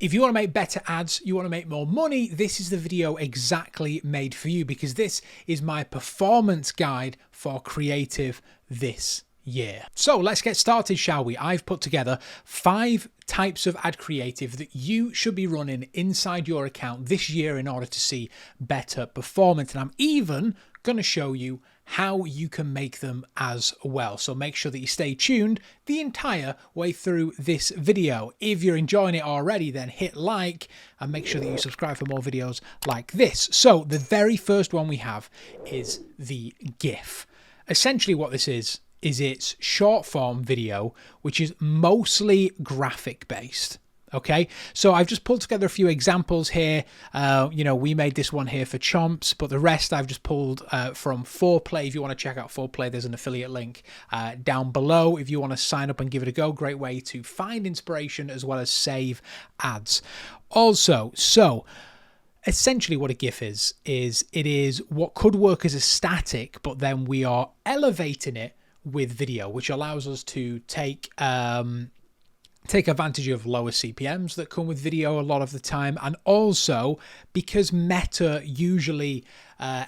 If you want to make better ads, you want to make more money, this is the video exactly made for you, because this is my performance guide for creative this year. So let's get started, shall we? I've put together 5 types of ad creative that you should be running inside your account this year in order to see better performance. And I'm even going to show you how you can make them as well. So make sure that you stay tuned the entire way through this video. If you're enjoying it already, then hit like and make sure that you subscribe for more videos like this. So the very first one we have is the GIF. Essentially what this is it's short form video, which is mostly graphic based. Okay, so I've just pulled together a few examples here. We made this one here for Chomps, but the rest I've just pulled from Foreplay. If you want to check out Foreplay, there's an affiliate link down below. If you want to sign up and give it a go, great way to find inspiration as well as save ads. Also, so essentially what a GIF is it is what could work as a static, but then we are elevating it with video, which allows us to take advantage of lower CPMs that come with video a lot of the time. And also because Meta usually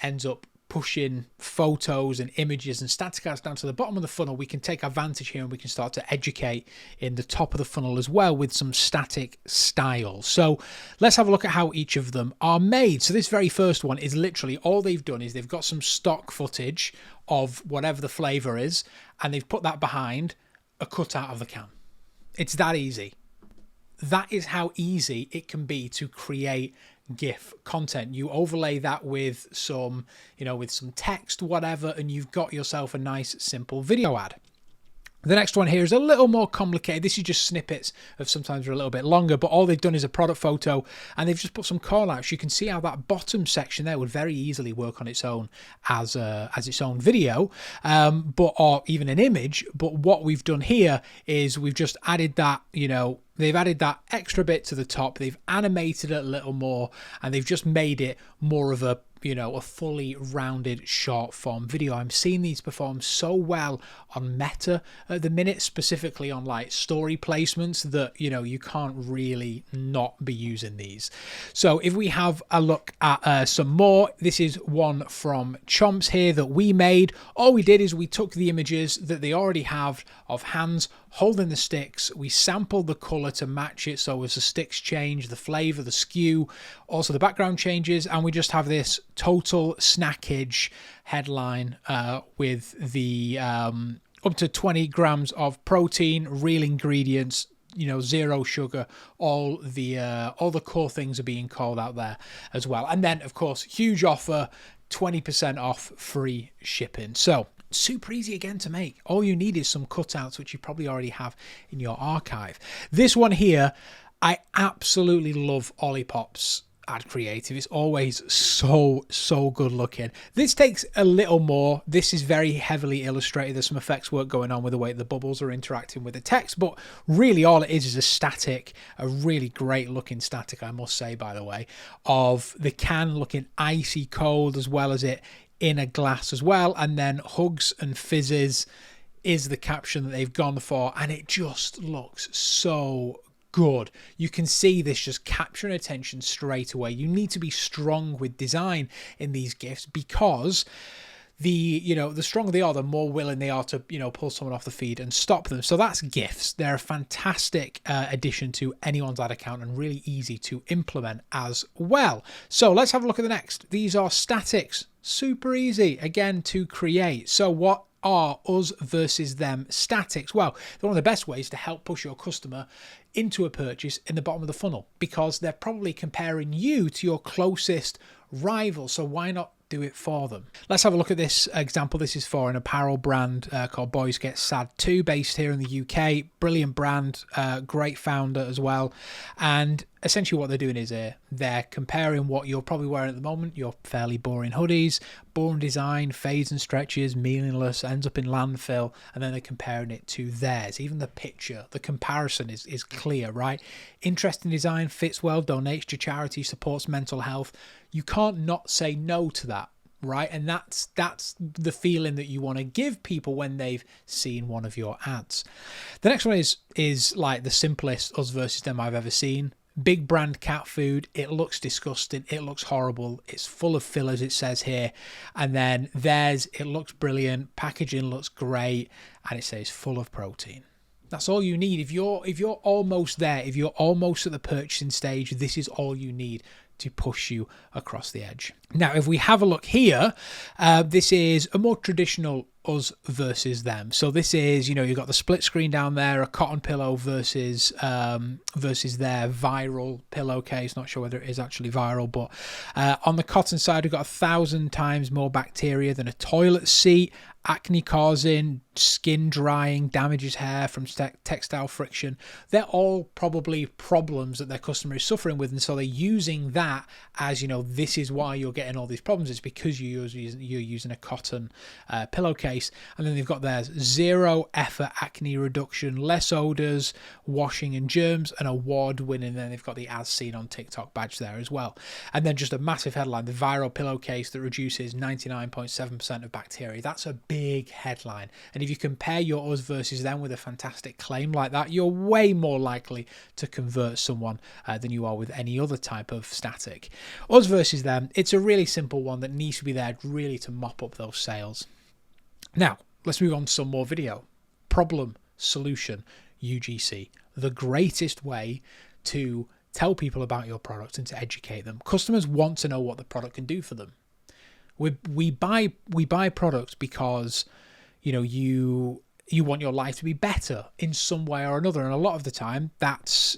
ends up pushing photos and images and static ads down to the bottom of the funnel, we can take advantage here and we can start to educate in the top of the funnel as well with some static styles. So let's have a look at how each of them are made. So this very first one is literally all they've done is they've got some stock footage of whatever the flavor is, and they've put that behind a cutout of the can. It's that easy. That is how easy it can be to create GIF content. You overlay that with some, with some text, whatever, and you've got yourself a nice, simple video ad. The next one here is a little more complicated. This is just snippets of sometimes they're a little bit longer, but all they've done is a product photo and they've just put some call outs. You can see how that bottom section there would very easily work on its own as its own video, or even an image. But what we've done here is we've just added that, they've added that extra bit to the top. They've animated it a little more and they've just made it more of a fully rounded short form video. I'm seeing these perform so well on Meta at the minute, specifically on like story placements that, you can't really not be using these. So if we have a look at some more, this is one from Chomps here that we made. All we did is we took the images that they already have of hands holding the sticks. We sampled the color to match it. So as the sticks change, the flavor, the skew, also the background changes, and we just have this total snackage headline with the up to 20 grams of protein, real ingredients, 0 sugar, all the core things are being called out there as well. And then of course, huge offer, 20% off, free shipping. So super easy again to make. All you need is some cutouts, which you probably already have in your archive. This one here, I absolutely love Olipop's ad creative. It's always so good looking. This takes a little more. This is very heavily illustrated. There's some effects work going on with the way the bubbles are interacting with the text, but really all it is a static, a really great looking static, I must say, by the way, of the can looking icy cold, as well as it in a glass as well. And then hugs and fizzes is the caption that they've gone for, and it just looks so good. You can see this just capturing attention straight away. You need to be strong with design in these GIFs, because the stronger they are, the more willing they are to pull someone off the feed and stop them. So that's GIFs. They're a fantastic addition to anyone's ad account and really easy to implement as well. So let's have a look at the next. These are statics. Super easy again to create. So what are us versus them statics? Well, they're one of the best ways to help push your customer into a purchase in the bottom of the funnel, because they're probably comparing you to your closest rival. So why not do it for them? Let's have a look at this example. This is for an apparel brand called Boys Get Sad 2, based here in the UK. Brilliant brand, great founder as well. And essentially what they're doing is they're comparing what you're probably wearing at the moment, your fairly boring hoodies, boring design, fades and stretches, meaningless, ends up in landfill, and then they're comparing it to theirs. Even the picture, the comparison is clear, right? Interesting design, fits well, donates to charity, supports mental health. You can't not say no to that, right? And that's the feeling that you want to give people when they've seen one of your ads. The next one is like the simplest us versus them I've ever seen. Big brand cat food. It looks disgusting. It looks horrible. It's full of fillers, it says here. And then theirs, it looks brilliant. Packaging looks great. And it says full of protein. That's all you need. If you're almost there, if you're almost at the purchasing stage, this is all you need to push you across the edge. Now, if we have a look here, this is a more traditional us versus them. So this is, you've got the split screen down there, a cotton pillow versus their viral pillowcase. Not sure whether it is actually viral, but on the cotton side, we've got 1,000 times more bacteria than a toilet seat. Acne causing, skin drying, damages hair from textile friction. They're all probably problems that their customer is suffering with, and so they're using that as, this is why you're getting all these problems. It's because you're using a cotton pillowcase. And then they've got their zero effort acne reduction, less odors, washing and germs, and award winning. Then they've got the as seen on TikTok badge there as well. And then just a massive headline, the viral pillowcase that reduces 99.7% of bacteria. That's a big headline. And if you compare your us versus them with a fantastic claim like that, you're way more likely to convert someone than you are with any other type of static. Us versus them, it's a really simple one that needs to be there really to mop up those sales. Now, let's move on to some more video. Problem, solution, UGC. The greatest way to tell people about your product and to educate them. Customers want to know what the product can do for them. We buy products because, you want your life to be better in some way or another. And a lot of the time that's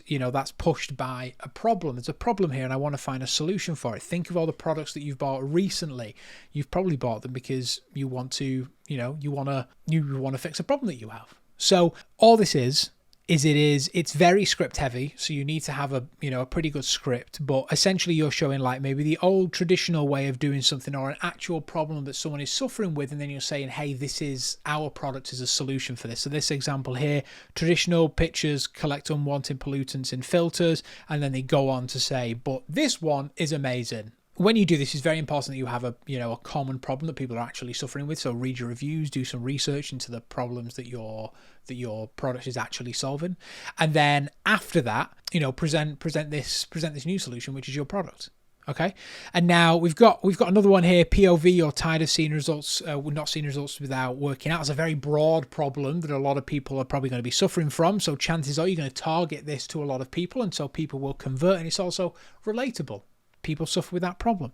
pushed by a problem. There's a problem here and I want to find a solution for it. Think of all the products that you've bought recently. You've probably bought them because you want to, you want to fix a problem that you have. So all this is it's very script heavy, so you need to have a pretty good script, but essentially you're showing like maybe the old traditional way of doing something or an actual problem that someone is suffering with, and then you're saying, hey, this is our product is a solution for this. So this example here, traditional pictures collect unwanted pollutants in filters, and then they go on to say, but this one is amazing. When you do this, it's very important that you have a common problem that people are actually suffering with. So read your reviews, do some research into the problems that your product is actually solving, and then after that, present this new solution, which is your product. Okay, and now we've got another one here. POV, you're tired of seeing results, not seeing results without working out. It's a very broad problem that a lot of people are probably going to be suffering from. So chances are you're going to target this to a lot of people, and so people will convert. And it's also relatable. People suffer with that problem.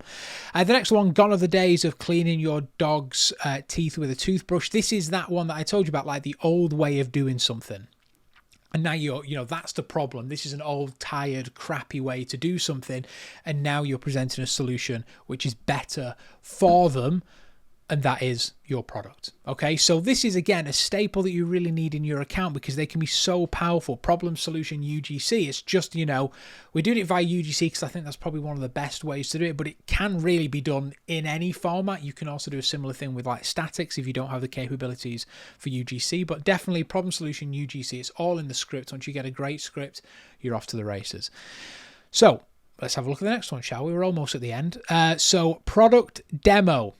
The next one, gone are the days of cleaning your dog's teeth with a toothbrush. This is that one that I told you about, like the old way of doing something. And now that's the problem. This is an old, tired, crappy way to do something. And now you're presenting a solution which is better for them. And that is your product. Okay, so this is again a staple that you really need in your account because they can be so powerful. Problem, solution, UGC. It's just, we're doing it via UGC because I think that's probably one of the best ways to do it, but it can really be done in any format. You can also do a similar thing with like statics if you don't have the capabilities for UGC, but definitely problem, solution, UGC. It's all in the script. Once you get a great script, you're off to the races. So let's have a look at the next one, shall we? We're almost at the end. So product demo.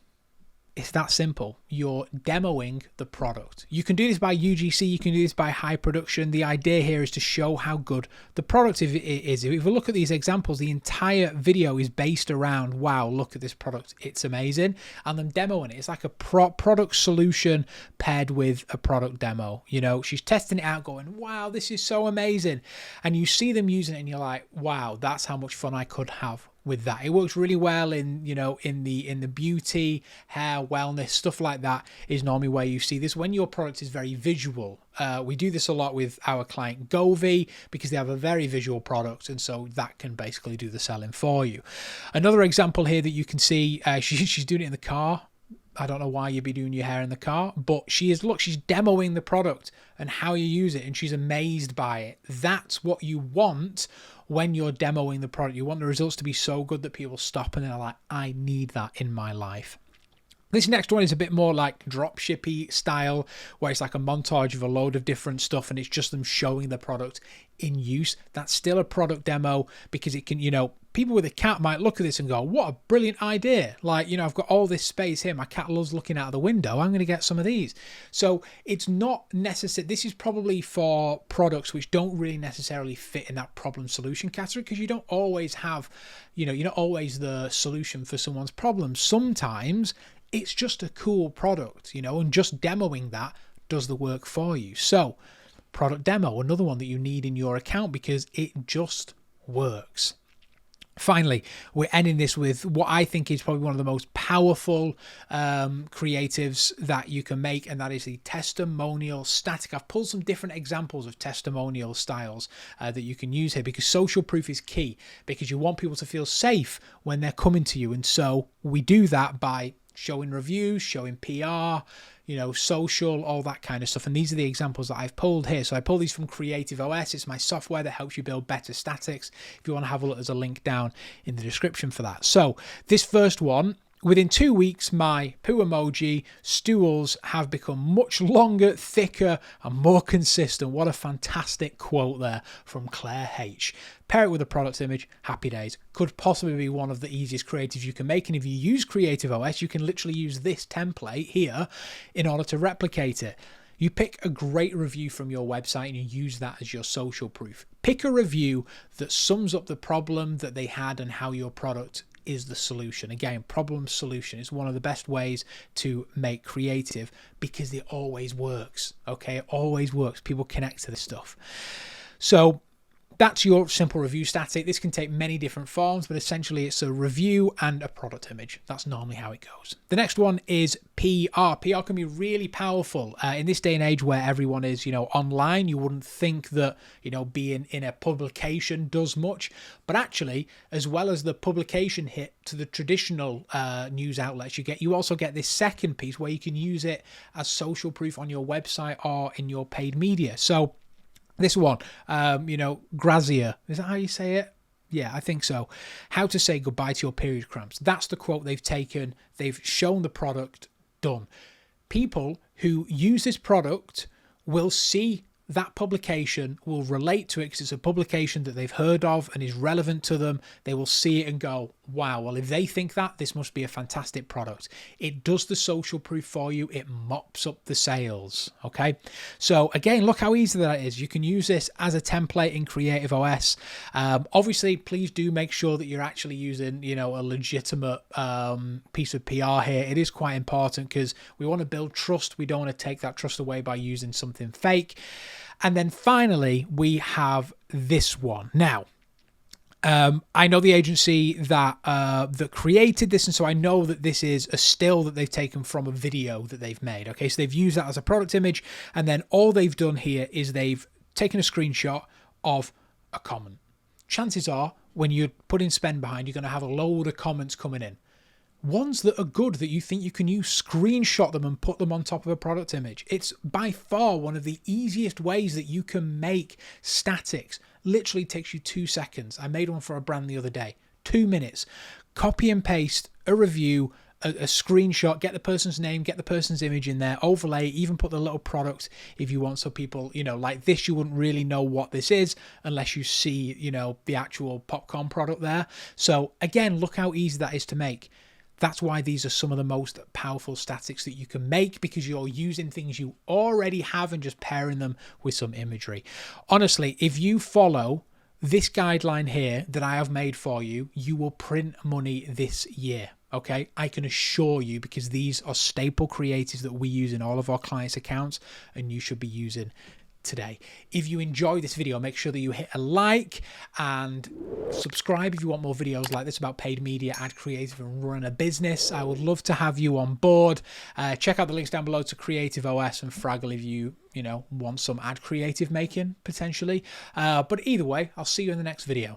It's that simple. You're demoing the product. You can do this by UGC. You can do this by high production. The idea here is to show how good the product is. If we look at these examples, the entire video is based around, wow, look at this product. It's amazing. And them demoing it. It's like a product solution paired with a product demo. She's testing it out going, wow, this is so amazing. And you see them using it and you're like, wow, that's how much fun I could have with that. It works really well in the beauty, hair, wellness, stuff like that is normally where you see this when your product is very visual. We do this a lot with our client Govee because they have a very visual product, and so that can basically do the selling for you. Another example here that you can see, she's doing it in the car. I don't know why you'd be doing your hair in the car, but she's demoing the product and how you use it, and she's amazed by it. That's what you want when you're demoing the product. You want the results to be so good that people stop and they're like, I need that in my life. This next one is a bit more like dropshippy style, where it's like a montage of a load of different stuff and it's just them showing the product in use. That's still a product demo because it can, people with a cat might look at this and go, what a brilliant idea. Like, I've got all this space here. My cat loves looking out of the window. I'm going to get some of these. So it's not necessary. This is probably for products which don't really necessarily fit in that problem solution category, because you don't always have, you're not always the solution for someone's problem. Sometimes it's just a cool product, and just demoing that does the work for you. So product demo, another one that you need in your account because it just works. Finally, we're ending this with what I think is probably one of the most powerful creatives that you can make, and that is the testimonial static. I've pulled some different examples of testimonial styles that you can use here, because social proof is key, because you want people to feel safe when they're coming to you. And so we do that by showing reviews, showing PR, social, all that kind of stuff. And these are the examples that I've pulled here. So I pulled these from Creative OS. It's my software that helps you build better statics. If you want to have a look, there's a link down in the description for that. So this first one, within 2 weeks, my poo emoji stools have become much longer, thicker, and more consistent. What a fantastic quote there from Claire H. Pair it with a product image, happy days. Could possibly be one of the easiest creatives you can make. And if you use Creative OS, you can literally use this template here in order to replicate it. You pick a great review from your website and you use that as your social proof. Pick a review that sums up the problem that they had and how your product is the solution. Again, problem solution is one of the best ways to make creative, because it always works. Okay, it always works. People connect to this stuff. So that's your simple review static. This can take many different forms, but essentially it's a review and a product image. That's normally how it goes. The next one is PR. PR can be really powerful in this day and age where everyone is, online. You wouldn't think that, being in a publication does much, but actually, as well as the publication hit to the traditional news outlets, you also get this second piece where you can use it as social proof on your website or in your paid media. So this one, Grazia, is that how you say it? Yeah, I think so. How to say goodbye to your period cramps. That's the quote they've taken. They've shown the product, done. People who use this product will see that publication, will relate to it because it's a publication that they've heard of and is relevant to them. They will see it and go, wow, well, if they think that, this must be a fantastic product. It does the social proof for you. It mops up the sales. Okay. So again, look how easy that is. You can use this as a template in Creative OS. Obviously, please do make sure that you're actually using, a legitimate piece of PR here. It is quite important because we want to build trust. We don't want to take that trust away by using something fake. And then finally, we have this one. Now, I know the agency that created this, and so I know that this is a still that they've taken from a video that they've made. Okay, so they've used that as a product image, and then all they've done here is they've taken a screenshot of a comment. Chances are, when you're putting spend behind, you're going to have a load of comments coming in. Ones that are good that you think you can use, screenshot them and put them on top of a product image. It's by far one of the easiest ways that you can make statics. Literally takes you 2 seconds. I made one for a brand the other day. 2 minutes. Copy and paste a review, a screenshot, get the person's name, get the person's image in there, overlay, even put the little product if you want, so people, like this, you wouldn't really know what this is unless you see, the actual popcorn product there. So again, look how easy that is to make. That's why these are some of the most powerful statics that you can make, because you're using things you already have and just pairing them with some imagery. Honestly, if you follow this guideline here that I have made for you, you will print money this year. Okay, I can assure you, because these are staple creatives that we use in all of our clients' accounts, and you should be using today. If you enjoy this video, make sure that you hit a like and subscribe if you want more videos like this about paid media, ad creative, and running a business. I would love to have you on board. Check out the links down below to Creative OS and Fraggle if you want some ad creative making potentially. But either way, I'll see you in the next video.